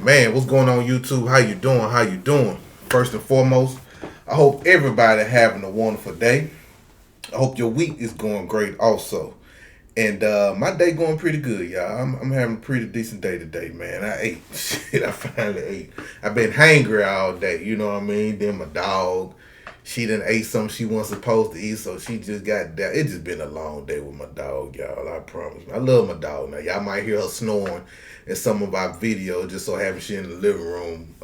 Man, what's going on YouTube? How you doing? How you doing? First and foremost, I hope everybody having a wonderful day. I hope your week is going great also. And my day going pretty good, y'all. I'm having a pretty decent day today, man. I ate. Shit, I finally ate. I've been hangry all day, you know what I mean? Then my dog, she done ate something she wasn't supposed to eat, so she just got that. It just been a long day with my dog, y'all. I promise. I love my dog. Now, y'all might hear her snoring in some of our videos, just so having she in the living room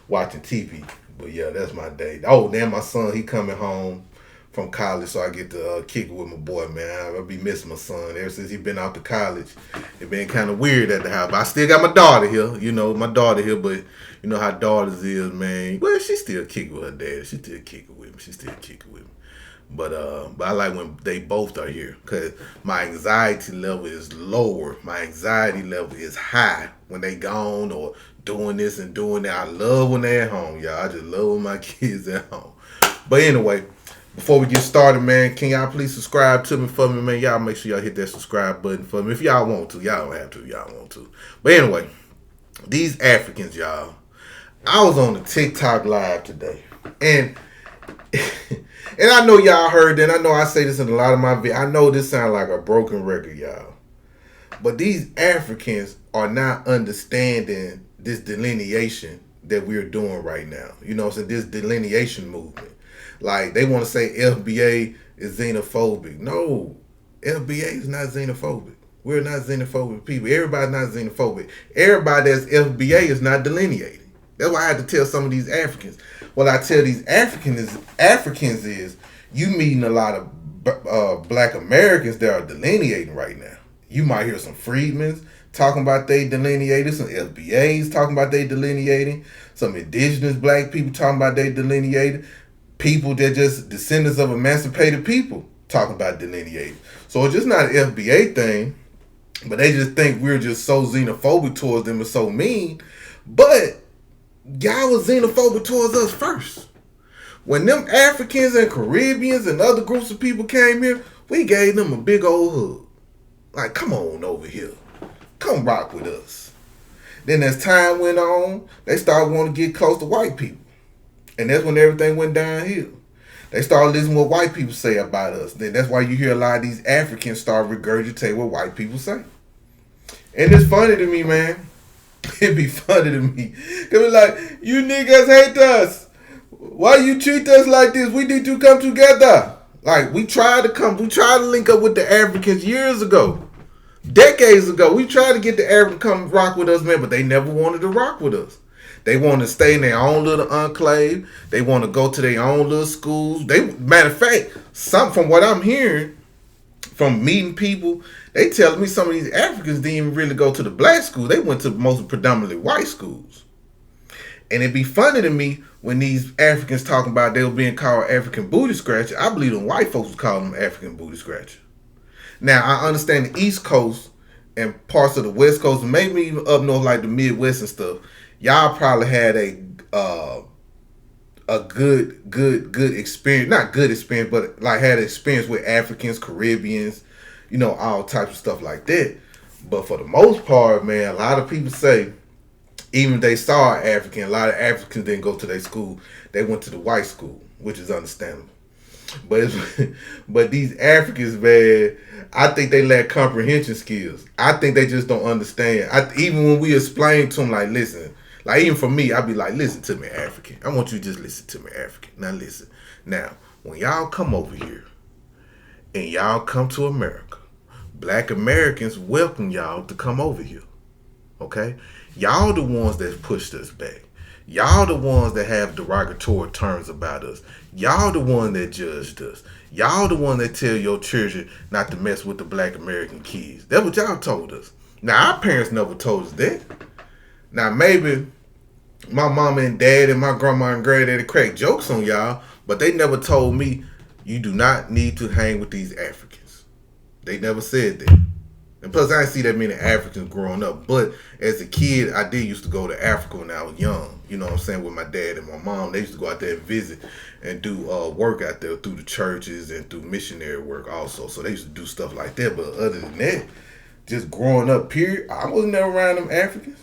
watching TV. But yeah, that's my day. Oh, then my son, he coming home from college, so I get to kick it with my boy, man. I be missing my son ever since he been out to college. It been kind of weird at the house, but I still got my daughter here. You know, my daughter here, but you know how daughters is, man. Well, she still kick with her dad. She still kick it with me. She still kick it with me. But I like when they both are here because my anxiety level is lower. My anxiety level is high when they gone or doing this and doing that. I love when they at home, y'all. I just love when my kids at home. But anyway, before we get started, man, can y'all please subscribe to me for me, man? Y'all make sure y'all hit that subscribe button for me. If y'all want to. Y'all don't have to. Y'all want to. But anyway, these Africans, y'all. I was on the TikTok live today. And and I know y'all heard that. I know I say this in a lot of my videos. I know this sounds like a broken record, y'all. But these Africans are not understanding this delineation that we're doing right now. You know what I'm saying? This delineation movement. Like, they want to say FBA is xenophobic. No, FBA is not xenophobic. We're not xenophobic people. Everybody's not xenophobic. Everybody that's FBA is not delineating. That's why I had to tell some of these Africans. What I tell these Africans is you meeting a lot of black Americans that are delineating right now. You might hear some freedmans talking about they delineating, some FBAs talking about they delineating, some indigenous black people talking about they delineating, people that just descendants of emancipated people talking about delineating. So it's just not an FBA thing, but they just think we're just so xenophobic towards them and so mean. But y'all was xenophobic towards us first. When them Africans and Caribbeans and other groups of people came here, we gave them a big old hug. Like, come on over here. Come rock with us. Then as time went on, they started wanting to get close to white people. And that's when everything went downhill. They started listening to what white people say about us. Then that's why you hear a lot of these Africans start regurgitating what white people say. And it's funny to me, man. It be funny to me. They be like, you niggas hate us. Why you treat us like this? We need to come together. Like, we tried to link up with the Africans years ago. Decades ago. We tried to get the Africans to come rock with us, man, but they never wanted to rock with us. They want to stay in their own little enclave. They want to go to their own little schools. Matter of fact, from what I'm hearing from meeting people, they telling me some of these Africans didn't even really go to the black school. They went to most predominantly white schools. And it'd be funny to me when these Africans talking about they were being called African booty scratcher. I believe them white folks would call them African booty scratcher. Now, I understand the East Coast and parts of the West Coast, and maybe even up north like the Midwest and stuff. Y'all probably had a good experience. Not good experience, but like had an experience with Africans, Caribbeans, you know, all types of stuff like that. But for the most part, man, a lot of people say, even if they saw an African, a lot of Africans didn't go to their school. They went to the white school, which is understandable. But these Africans, man, I think they lack comprehension skills. I think they just don't understand. Even when we explain to them, like, listen, like even for me, I'd be like, listen to me, African. I want you to just listen to me, African. Now listen. Now, when y'all come over here and y'all come to America, black Americans welcome y'all to come over here. Okay? Y'all the ones that pushed us back. Y'all the ones that have derogatory terms about us. Y'all the one that judged us. Y'all the one that tell your children not to mess with the black American kids. That's what y'all told us. Now, our parents never told us that. Now, maybe my mama and dad and my grandma and granddaddy cracked jokes on y'all, but they never told me you do not need to hang with these Africans. They never said that. And plus, I didn't see that many Africans growing up. But as a kid, I did used to go to Africa when I was young. You know what I'm saying? With my dad and my mom. They used to go out there and visit and do work out there through the churches and through missionary work also. So they used to do stuff like that. But other than that, just growing up, period, I was never around them Africans.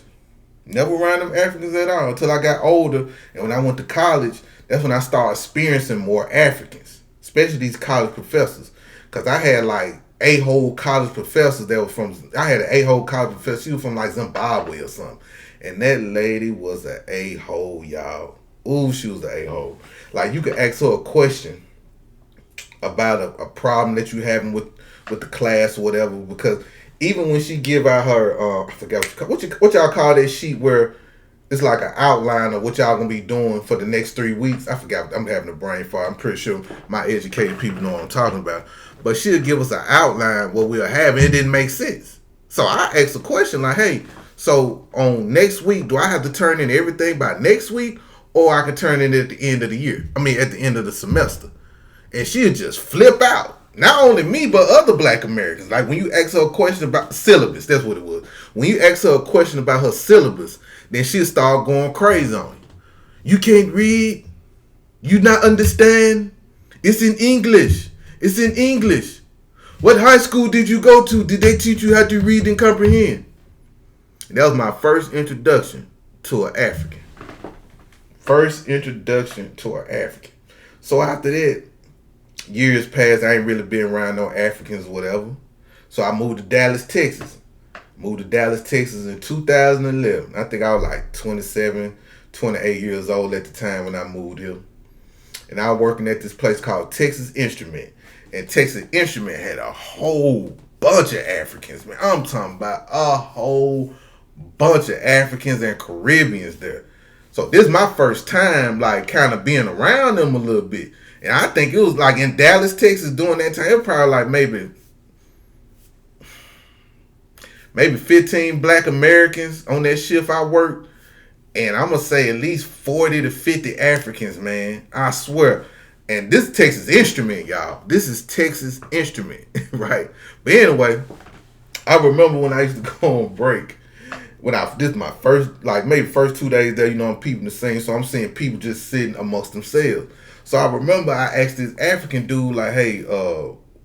Never around them Africans at all until I got older. And when I went to college, that's when I started experiencing more Africans, especially these college professors. Because I had like a-hole college professors that was from, I had an a-hole college professor. She was from like Zimbabwe or something. And that lady was an a-hole, y'all. Ooh, she was an a-hole. Like, you could ask her a question about a problem that you having with the class or whatever, because even when she give out her I forgot what y'all call that sheet where it's like an outline of what y'all gonna be doing for the next 3 weeks. I forgot. I'm having a brain fart. I'm pretty sure my educated people know what I'm talking about. But she'll give us an outline what we'll have, and it didn't make sense. So I asked a question like, hey, so on next week, do I have to turn in everything by next week, or I can turn in at the end of the year? I mean, at the end of the semester. And she'll just flip out. Not only me, but other black Americans. Like when you ask her a question about syllabus, that's what it was. When you ask her a question about her syllabus, then she'll start going crazy on you. You can't read? You not understand? It's in English. It's in English. What high school did you go to? Did they teach you how to read and comprehend? And that was my first introduction to an African. First introduction to an African. So after that, years passed, I ain't really been around no Africans or whatever. So I moved to Dallas, Texas. Moved to Dallas, Texas in 2011. I think I was like 27, 28 years old at the time when I moved here. And I was working at this place called Texas Instrument. And Texas Instrument had a whole bunch of Africans, man. I'm talking about a whole bunch of Africans and Caribbeans there. So this is my first time like kind of being around them a little bit. And I think it was like in Dallas, Texas during that time, it was probably like maybe 15 black Americans on that shift I worked. And I'm going to say at least 40 to 50 Africans, man. I swear. And this is Texas Instrument, y'all. This is Texas Instrument, right? But anyway, I remember when I used to go on break. This is my first, like maybe first 2 days there, I'm peeping the scene. So I'm seeing people just sitting amongst themselves. So I remember I asked this African dude, like, hey,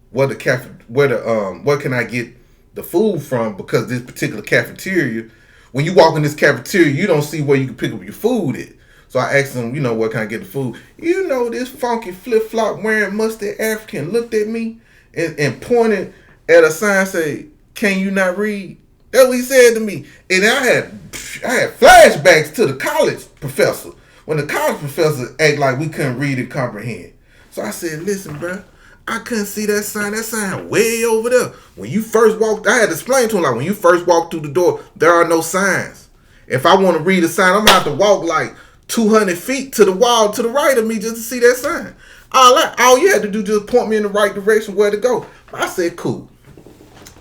where can I get the food from? Because this particular cafeteria, when you walk in this cafeteria, you don't see where you can pick up your food at. So I asked him, where can I get the food? This funky flip-flop wearing mustard African looked at me and pointed at a sign, say, can you not read? That's what he said to me. And I had flashbacks to the college professor. When the college professor act like we couldn't read and comprehend. So I said, listen, bro, I couldn't see that sign way over there. When you first walked, I had to explain to him, like, when you first walk through the door, there are no signs. If I want to read a sign, I'm going to have to walk like 200 feet to the wall to the right of me just to see that sign. All you had to do just point me in the right direction where to go. I said, cool.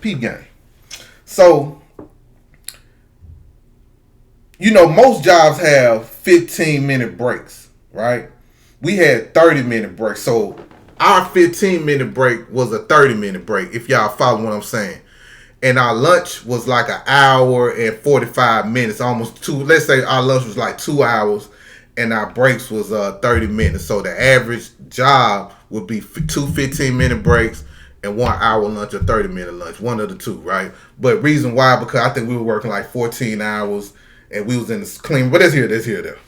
Peep game. So, most jobs have 15-minute breaks, right? We had 30-minute breaks. So our 15-minute break was a 30-minute break, if y'all follow what I'm saying. And our lunch was like an hour and 45 minutes, almost two. Let's say our lunch was like 2 hours and our breaks was 30 minutes. So the average job would be 2 15-minute breaks and 1 hour lunch or 30-minute lunch, one of the two, right? But reason why, because I think we were working like 14 hours and we was in the clean, but that's here, there.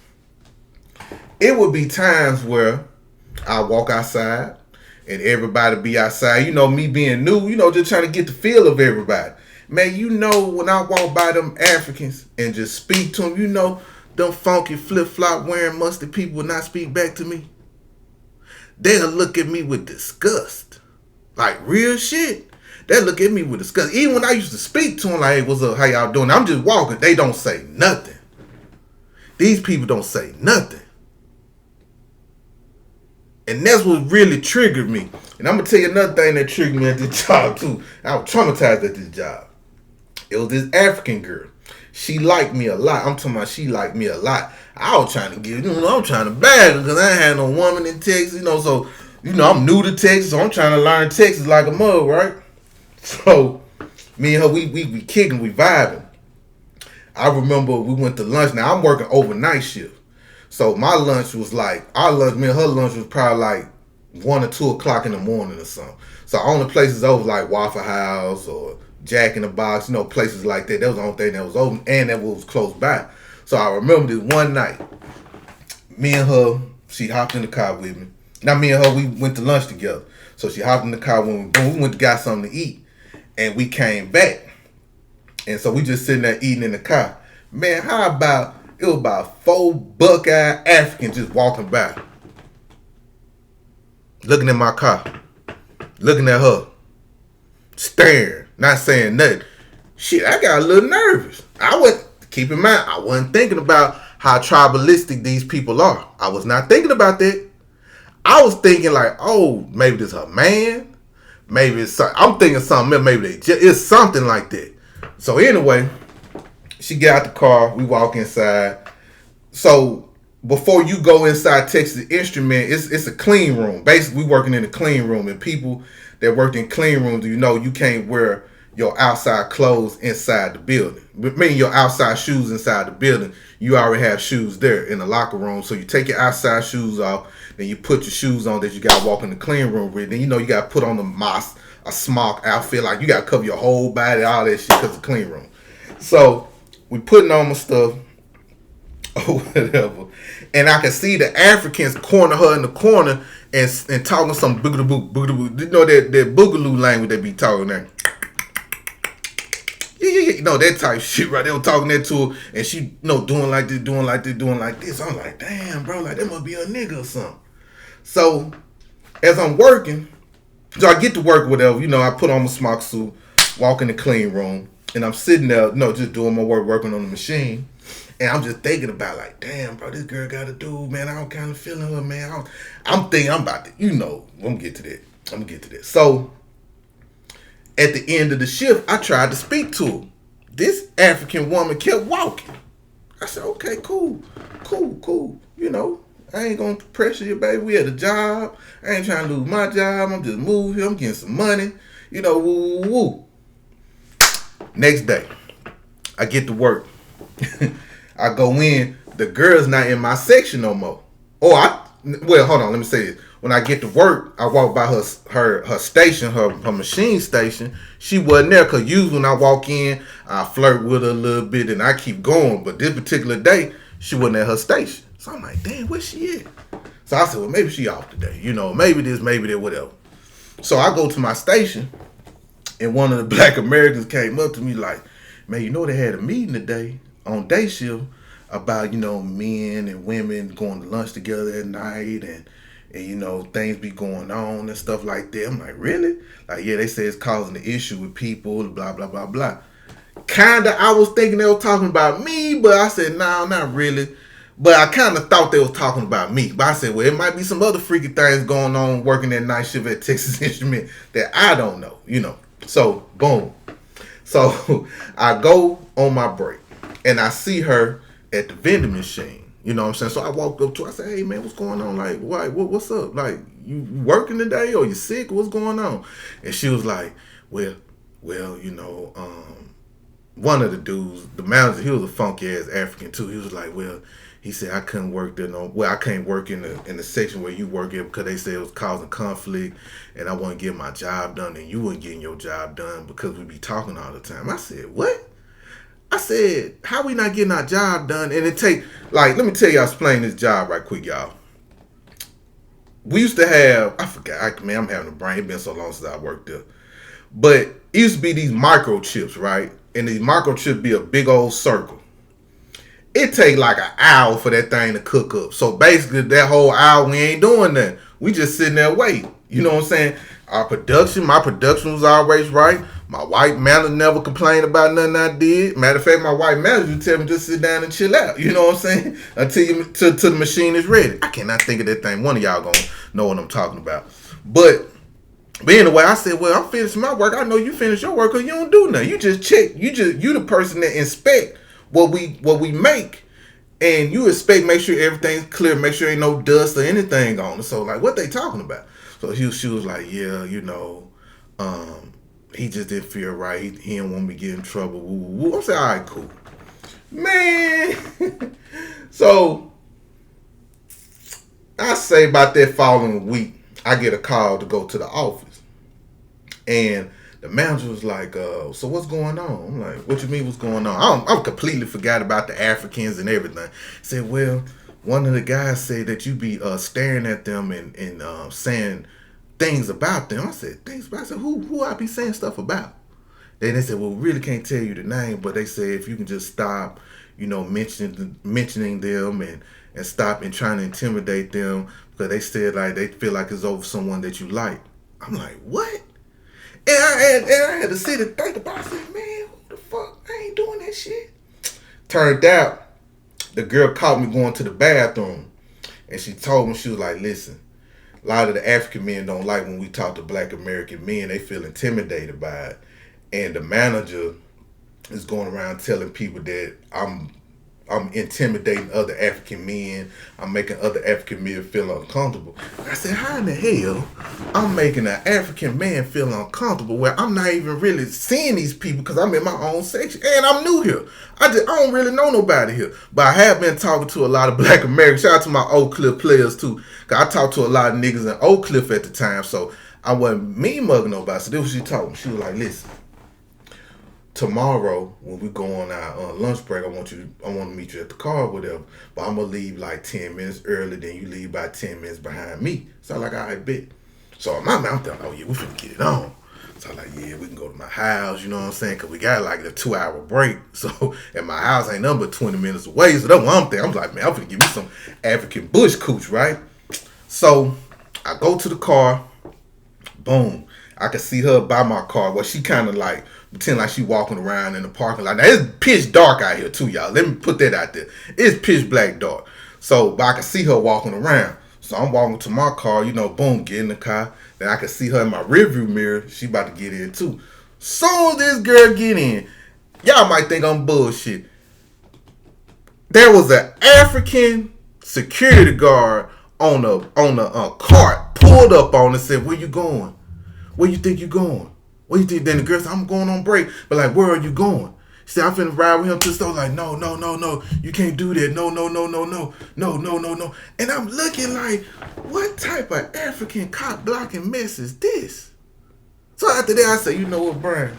It would be times where I walk outside and everybody be outside. Me being new, just trying to get the feel of everybody. Man, when I walk by them Africans and just speak to them, them funky flip-flop wearing mustard people will not speak back to me. They'll look at me with disgust. Like real shit. They look at me with disgust. Even when I used to speak to them, like, hey, what's up? How y'all doing? I'm just walking. They don't say nothing. These people don't say nothing. And that's what really triggered me. And I'm going to tell you another thing that triggered me at this job, too. I was traumatized at this job. It was this African girl. She liked me a lot. I'm talking about she liked me a lot. I was trying to get, I'm trying to bag her because I ain't had no woman in Texas, so, I'm new to Texas, so I'm trying to learn Texas like a mug, right? So, me and her, we kicking, we vibing. I remember we went to lunch. Now, I'm working overnight shift. So, my lunch was like, me and her lunch was probably like 1 or 2 o'clock in the morning or something. So, only places over like Waffle House or Jack in the Box, places like that. That was the only thing that was open and that was close by. So I remember this one night, me and her, she hopped in the car with me. Now me and her, we went to lunch together. So she hopped in the car when we went to got something to eat. And we came back. And so we just sitting there eating in the car. Man, how about, it was about 4 buck-eyed Africans just walking by. Looking at my car. Looking at her. Staring. Not saying nothing. Shit, I got a little nervous. Keep in mind, I wasn't thinking about how tribalistic these people are. I was not thinking about that. I was thinking like, oh, maybe this her man. Maybe it's something. I'm thinking something. Maybe it's something like that. So anyway, she get out the car. We walk inside. So before you go inside Texas Instrument, it's a clean room. Basically, we working in a clean room, and people that worked in clean rooms, you can't wear your outside clothes inside the building. Meaning your outside shoes inside the building. You already have shoes there in the locker room. So you take your outside shoes off, then you put your shoes on that you got to walk in the clean room with. Then you got to put on a smock outfit. Like you got to cover your whole body, all that shit, because it's a clean room. So we putting on my stuff or whatever. And I can see the Africans corner her in the corner and talking some boogaloo. You know that boogaloo language they be talking there. Yeah. That type shit, right? They were talking that to her, and she, doing like this. I'm like, damn, bro, like that must be a nigga or something. So, as I'm working, so I get to work, whatever, I put on my smock suit, walk in the clean room, and I'm sitting there, just doing my work, working on the machine, and I'm just thinking about like, damn, bro, this girl got a dude, man. I'm kind of feeling her, man. I'm thinking I'm about to, I'm gonna get to that. So, at the end of the shift, I tried to speak to her. This African woman kept walking. I said, okay, cool. I ain't gonna pressure you, baby. We at a job. I ain't trying to lose my job. I'm just moving here. I'm getting some money. Woo. Next day, I get to work. I go in. The girl's not in my section no more. Hold on. Let me say this. When I get to work, I walk by her station, her machine station. She wasn't there because usually when I walk in, I flirt with her a little bit and I keep going. But this particular day, she wasn't at her station. So I'm like, damn, where she at? So I said, well, maybe she off today. Maybe this, maybe that, whatever. So I go to my station, and one of the Black Americans came up to me like, man, they had a meeting today on day shift about, men and women going to lunch together at night and things be going on and stuff like that. I'm like, really? Like, yeah, they say it's causing an issue with people, blah, blah, blah, blah. Kinda, I was thinking they were talking about me, but I said, no, not really. But I kind of thought they was talking about me. But I said, well, it might be some other freaky things going on working that night shift at Texas Instrument that I don't know, So, boom. So, I go on my break, and I see her at the vending machine. You know what I'm saying? So I walked up to her. I said, hey, man, what's going on? Like, what's up? Like, you working today or you sick? What's going on? And she was like, well, one of the dudes, the manager, he was a funky-ass African, too. He was like, well, he said, I couldn't work there. I can't work in the section where you work in because they said it was causing conflict and I wasn't getting my job done and you weren't getting your job done because we be talking all the time. I said, what? I said, how we not getting our job done? And it take, let me tell y'all, explain this job right quick, y'all. We used to have, I forgot, I'm having a brain. It's been so long since I worked there. But it used to be these microchips, right? And these microchips be a big old circle. It take like an hour for that thing to cook up. So basically, that whole hour, we ain't doing that. We just sitting there waiting. You know what I'm saying? My production was always right. My white manager never complained about nothing I did. Matter of fact, my white manager would tell me just sit down and chill out. You know what I'm saying? Until the machine is ready. I cannot think of that thing. One of y'all gonna know what I'm talking about. But anyway, I said, well, I'm finishing my work. I know you finished your work because you don't do nothing. You just check. You the person that inspect what we make. And you expect make sure everything's clear, make sure ain't no dust or anything on it. So like, what they talking about? So she was like, yeah, he just didn't feel right. He didn't want me to get in trouble. Woo, woo, woo. I said, all right, cool. Man. So I say about that following week, I get a call to go to the office. And The manager was like, so what's going on? I'm like, what you mean what's going on? I completely forgot about the Africans and everything. Said, well, one of the guys said that you be staring at them and saying things about them. I said, things about? I said, who I be saying stuff about? Then they said, well, we really can't tell you the name, but they said if you can just stop, mentioning them and stop and trying to intimidate them because they said like they feel like it's over someone that you like. I'm like, what? And I had to sit and think about it. I said, man, who the fuck? I ain't doing that shit. Turned out, the girl caught me going to the bathroom. And she told me, she was like, listen, a lot of the African men don't like when we talk to black American men. They feel intimidated by it. And the manager is going around telling people that I'm intimidating other African men. I'm making other African men feel uncomfortable. I said, how in the hell I'm making an African man feel uncomfortable where I'm not even really seeing these people because I'm in my own section and I'm new here. I don't really know nobody here. But I have been talking to a lot of black Americans. Shout out to my Oak Cliff players too. Cause I talked to a lot of niggas in Oak Cliff at the time. So I wasn't mean mugging nobody. So this was what she told me. She was like, listen, tomorrow when we go on our lunch break, I want to meet you at the car or whatever. But I'm gonna leave like 10 minutes early, then you leave by 10 minutes behind me. So I'm like, all right, bet. So in my mouth, I'm thinking, oh yeah, we finna get it on. So I'm like, yeah, we can go to my house, you know what I'm saying? Cause we got like a 2-hour break. So and my house ain't nothing but 20 minutes away. So that's what I'm thinking. I'm like, man, I'm finna give me some African bush cooch, right? So I go to the car, boom. I can see her by my car. Well, she kind of like pretend like she walking around in the parking lot. Now it's pitch dark out here too, y'all. Let me put that out there. It's pitch black dark. So, but I can see her walking around. So I'm walking to my car, boom, get in the car. Then I can see her in my rearview mirror. She about to get in too. Soon as this girl get in, y'all might think I'm bullshit. There was an African security guard on a cart pulled up on and said, "Where you going? Where you think you going? What you think?" Then the girl said, "I'm going on break." But like, where are you going? She said, "I'm finna ride with him to the store." Like, no. You can't do that. No. And I'm looking like, what type of African cop blocking mess is this? So after that, I said, you know what, Brian?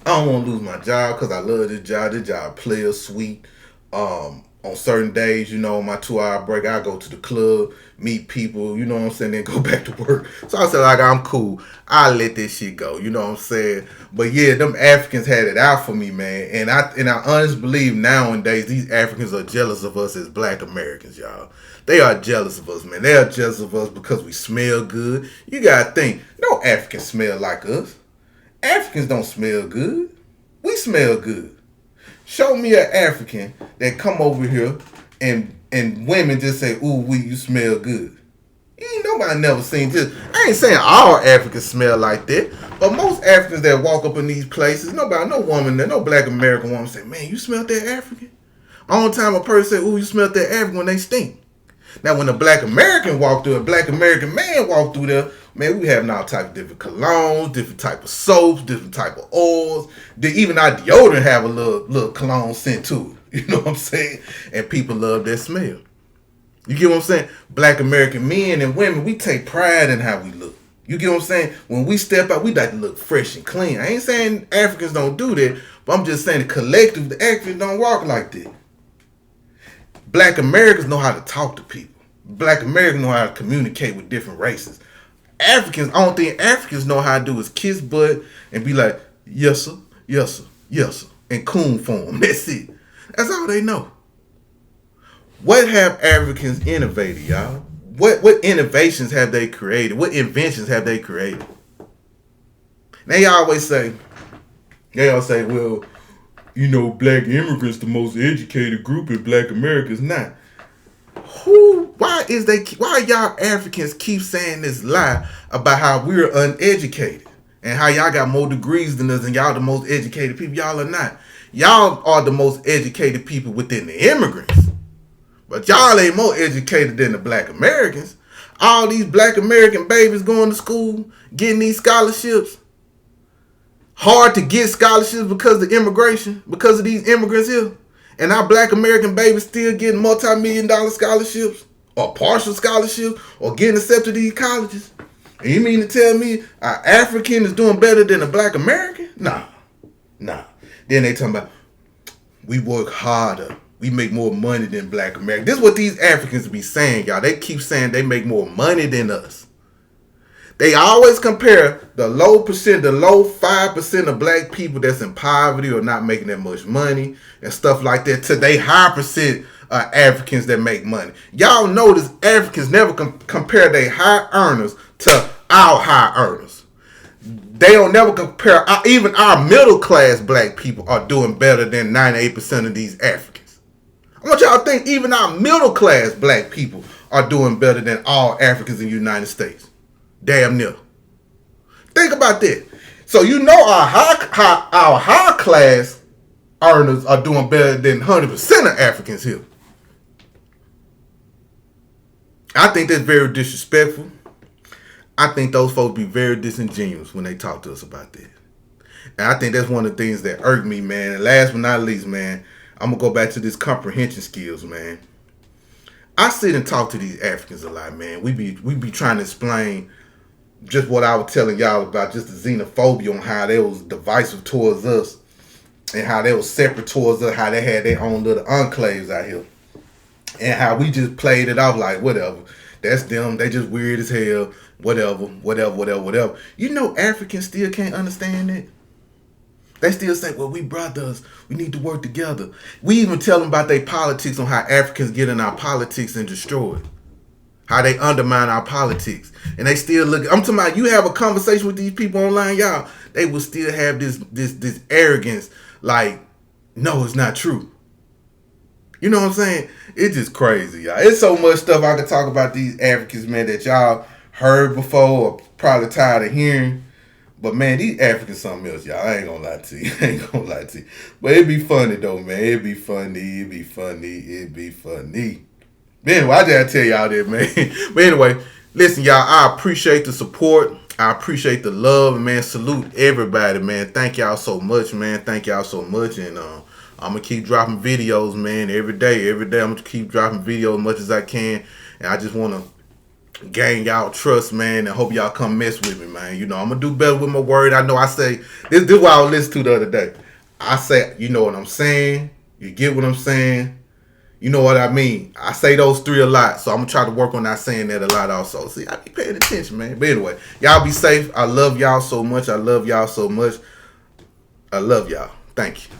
I don't want to lose my job because I love this job. This job player sweet. On certain days, my 2-hour break, I go to the club, meet people, you know what I'm saying, then go back to work. So I said, like, I'm cool. I'll let this shit go, you know what I'm saying? But yeah, them Africans had it out for me, man. And I honestly believe nowadays these Africans are jealous of us as black Americans, y'all. They are jealous of us, man. They are jealous of us because we smell good. You gotta think, no Africans smell like us. Africans don't smell good. We smell good. Show me an African that come over here and women just say, "Ooh, you smell good." Ain't nobody never seen this. I ain't saying all Africans smell like that, but most Africans that walk up in these places, no woman, no black American woman say, "Man, you smell that African?" Only time a person say, "Ooh, you smell that African," when they stink. Now, when a black American walk through, a black American man walk through there, man, we having all type of different colognes, different type of soaps, different type of oils. Even our deodorant have a little cologne scent to it. You know what I'm saying? And people love that smell. You get what I'm saying? Black American men and women, we take pride in how we look. You get what I'm saying? When we step out, we like to look fresh and clean. I ain't saying Africans don't do that, but I'm just saying the collective, the Africans don't walk like that. Black Americans know how to talk to people. Black Americans know how to communicate with different races. Africans, I don't think Africans know how to do is kiss butt and be like, "Yes sir, yes sir, yes sir," and coon form. That's it. That's all they know. What have Africans innovated, y'all? What innovations have they created? What inventions have they created? They always say, well, black immigrants the most educated group in black America. Is not. Why y'all Africans keep saying this lie about how we're uneducated and how y'all got more degrees than us and y'all the most educated people? Y'all are not. Y'all are the most educated people within the immigrants. But y'all ain't more educated than the black Americans. All these black American babies going to school, getting these scholarships. Hard to get scholarships because of immigration, because of these immigrants here. And our black American babies still getting multi-million-dollar scholarships or partial scholarships or getting accepted to these colleges. And you mean to tell me an African is doing better than a black American? Nah. Then they talking about we work harder. We make more money than black Americans. This is what these Africans be saying, y'all. They keep saying they make more money than us. They always compare the low 5% of black people that's in poverty or not making that much money and stuff like that to they high percent Africans that make money. Y'all notice Africans never compare their high earners to our high earners. They don't never compare. Even our middle class black people are doing better than 98% of these Africans. I want y'all to think even our middle class black people are doing better than all Africans in the United States. Damn near. Think about that. So you know our high class earners are doing better than 100% of Africans here. I think that's very disrespectful. I think those folks be very disingenuous when they talk to us about that. And I think that's one of the things that irk me, man. And last but not least, man, I'm going to go back to this comprehension skills, man. I sit and talk to these Africans a lot, man. We be trying to explain just what I was telling y'all about just the xenophobia on how they was divisive towards us and how they was separate towards us, how they had their own little enclaves out here. And how we just played it off like, whatever. That's them. They just weird as hell. Whatever. You know Africans still can't understand it. They still say, well, we brothers. We need to work together. We even tell them about their politics on how Africans get in our politics and destroy it. How they undermine our politics. And they still look. I'm talking about you have a conversation with these people online, y'all. They will still have this arrogance like, no, it's not true. You know what I'm saying? It's just crazy, y'all. It's so much stuff I could talk about these Africans, man, that y'all heard before or probably tired of hearing. But, man, these Africans something else, y'all. I ain't gonna lie to you. But it'd be funny, though, man. It'd be funny. But anyway, I just tell y'all that, man. But anyway, listen, y'all, I appreciate the support. I appreciate the love, man. Salute everybody, man. Thank y'all so much, man. And I'm going to keep dropping videos, man, every day. I'm going to keep dropping videos as much as I can. And I just want to gain y'all trust, man, and hope y'all come mess with me, man. You know, I'm going to do better with my word. I know I say, this is what I was listening to the other day. I say, you know what I'm saying? You get what I'm saying? You know what I mean? I say those three a lot, so I'm going to try to work on not saying that a lot also. See, I be paying attention, man. But anyway, y'all be safe. I love y'all so much. I love y'all. Thank you.